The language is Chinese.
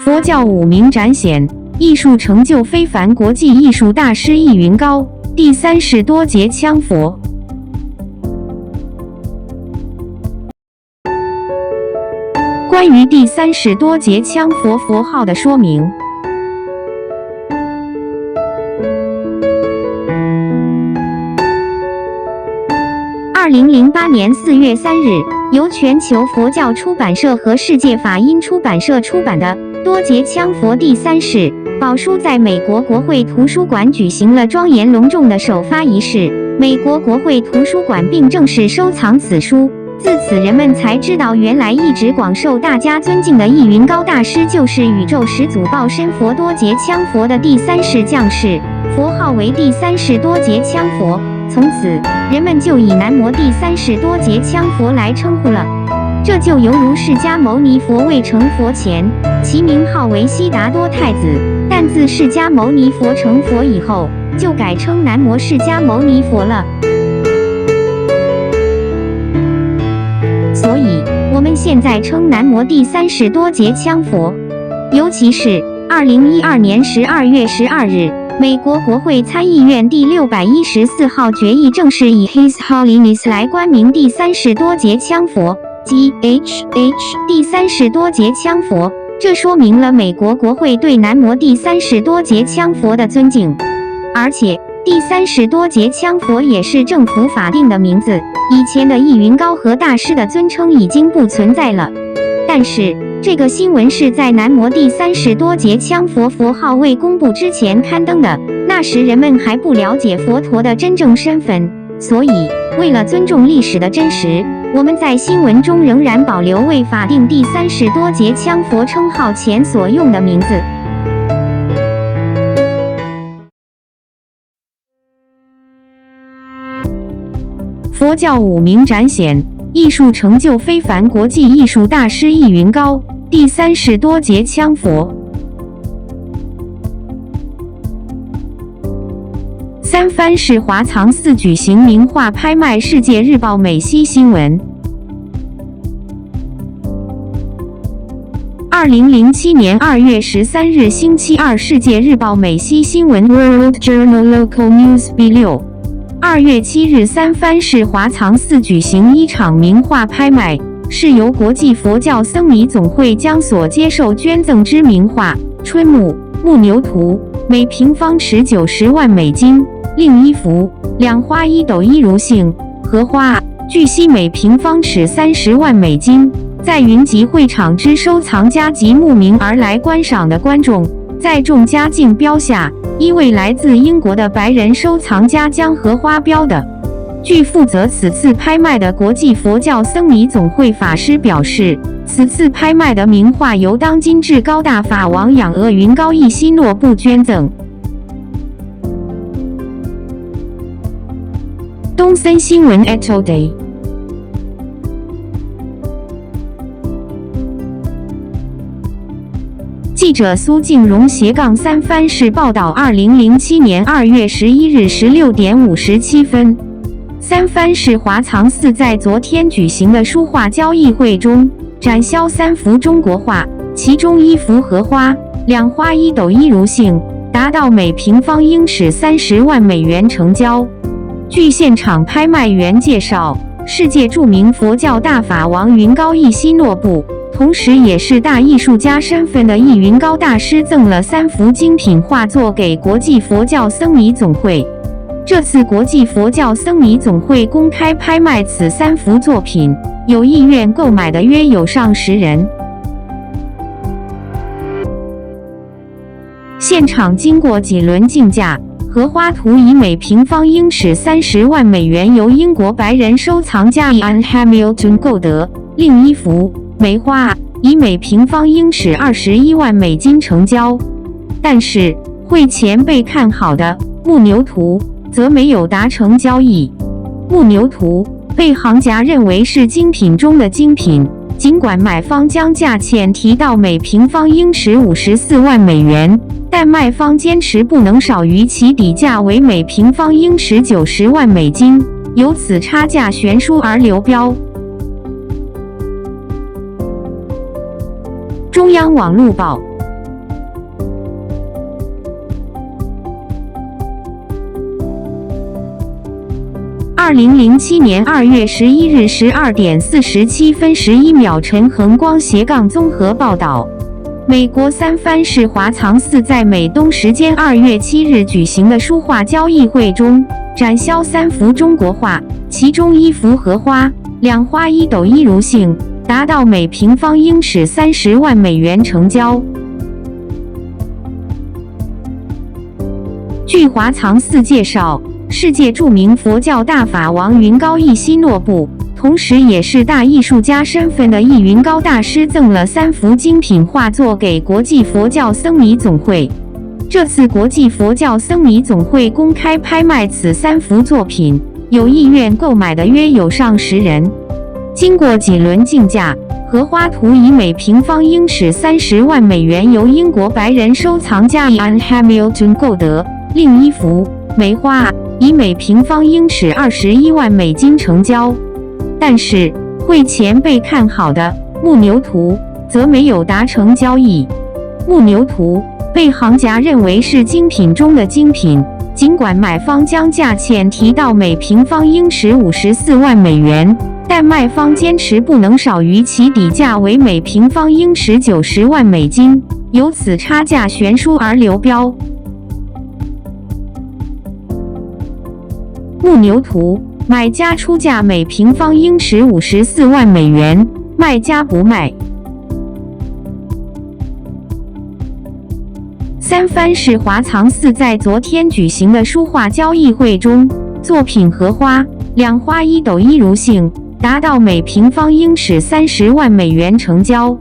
佛教五明展显，艺术成就非凡，国际艺术大师意云高。第三世多杰羌佛。关于第三世多杰羌佛佛号的说明。2008年4月3日，由全球佛教出版社和世界法音出版社出版的《多杰羌佛第三世》宝书在美国国会图书馆举行了庄严隆重的首发仪式。美国国会图书馆并正式收藏此书。自此，人们才知道，原来一直广受大家尊敬的意云高大师，就是宇宙始祖报身佛多杰羌佛的第三世降世，佛号为第三世多杰羌佛。从此，人们就以南无第三世多杰羌佛来称呼了。这就犹如释迦牟尼佛未成佛前，其名号为悉达多太子，但自释迦牟尼佛成佛以后，就改称南无释迦牟尼佛了。所以，我们现在称南无第三世多杰羌佛。尤其是2012年12月12日，美国国会参议院第614号决议正式以 His Holiness 来冠名第三世多杰羌佛，即 第三世多杰羌佛。这说明了美国国会对南无第三世多杰羌佛的尊敬。而且，第三世多杰羌佛也是政府法定的名字，以前的意云高和大师的尊称已经不存在了。但是，这个新闻是在南无第三世多杰羌佛佛号未公布之前刊登的，那时人们还不了解佛陀的真正身份，所以为了尊重历史的真实，我们在新闻中仍然保留为法定第三世多杰羌佛称号前所用的名字。佛教五明展显，艺术成就非凡，国际艺术大师意云高。第三世多杰羌佛。三藩市华藏寺举行名画拍卖，世界日报美西新闻。2007年2月13日星期二，世界日报美西新闻 World Journal Local News B6。2月7日，三藩市华藏寺举行一场名画拍卖，是由国际佛教僧尼总会将所接受捐赠之名画《春木牧牛图》每平方尺90万美金，另一幅两花一斗一如杏荷花，据悉每平方尺30万美金。在云集会场之收藏家及慕名而来观赏的观众，在众家竞标下，一位来自英国的白人收藏家将荷花标的。据负责此次拍卖的国际佛教僧尼总会法师表示，此次拍卖的名画由当今至高大法王仰额云高一希诺布捐赠。东森新闻 Today。记者苏静荣三藩市报道，2007年2月11日16点57分，三藩市华藏寺在昨天举行的书画交易会中，展销3幅中国画，其中1幅荷花，两花一斗一如杏，达到每平方英尺30万美元成交。据现场拍卖员介绍，世界著名佛教大法王云高一希诺布，同时也是大艺术家身份的意云高大师赠了3幅精品画作给国际佛教僧尼总会。这次国际佛教僧尼总会公开拍卖此3幅作品，有意愿购买的约有上10人。现场经过几轮竞价，荷花图以每平方英尺30万美元由英国白人收藏家 Ian Hamilton 购得，另一幅梅花以每平方英尺21万美金成交。但是会前被看好的牧牛图则没有达成交易。牧牛图被行家认为是精品中的精品，尽管买方将价钱提到每平方英尺54万美元，但卖方坚持不能少于其底价为每平方英尺90万美金，由此差价悬殊而流标。中央网路报， 2007年2月11日12点47分11秒陈恒光综合报道。美国三藩市华藏寺在美东时间2月7日举行的书画交易会中，展销3幅中国画，其中1幅荷花，两花一斗一如性，达到每平方英尺30万美元成交。据华藏寺介绍，世界著名佛教大法王云高义西诺布，同时也是大艺术家身份的义云高大师赠了3幅精品画作给国际佛教僧尼总会。这次国际佛教僧尼总会公开拍卖此3幅作品，有意愿购买的约有上10人。经过几轮竞价，荷花图以每平方英尺30万美元由英国白人收藏家 Ian Hamilton 购得，另1幅梅花以每平方英尺21万美金成交。但是会前被看好的木牛图则没有达成交易。木牛图被行家认为是精品中的精品，尽管买方将价钱提到每平方英尺54万美元，但卖方坚持不能少于其底价为每平方英尺90万美金，由此差价悬殊而流标。木牛图买家出价每平方英尺54万美元，卖家不卖。三藩市华藏寺在昨天举行的书画交易会中，作品荷花，两花一斗一如性，达到每平方英尺30万美元成交。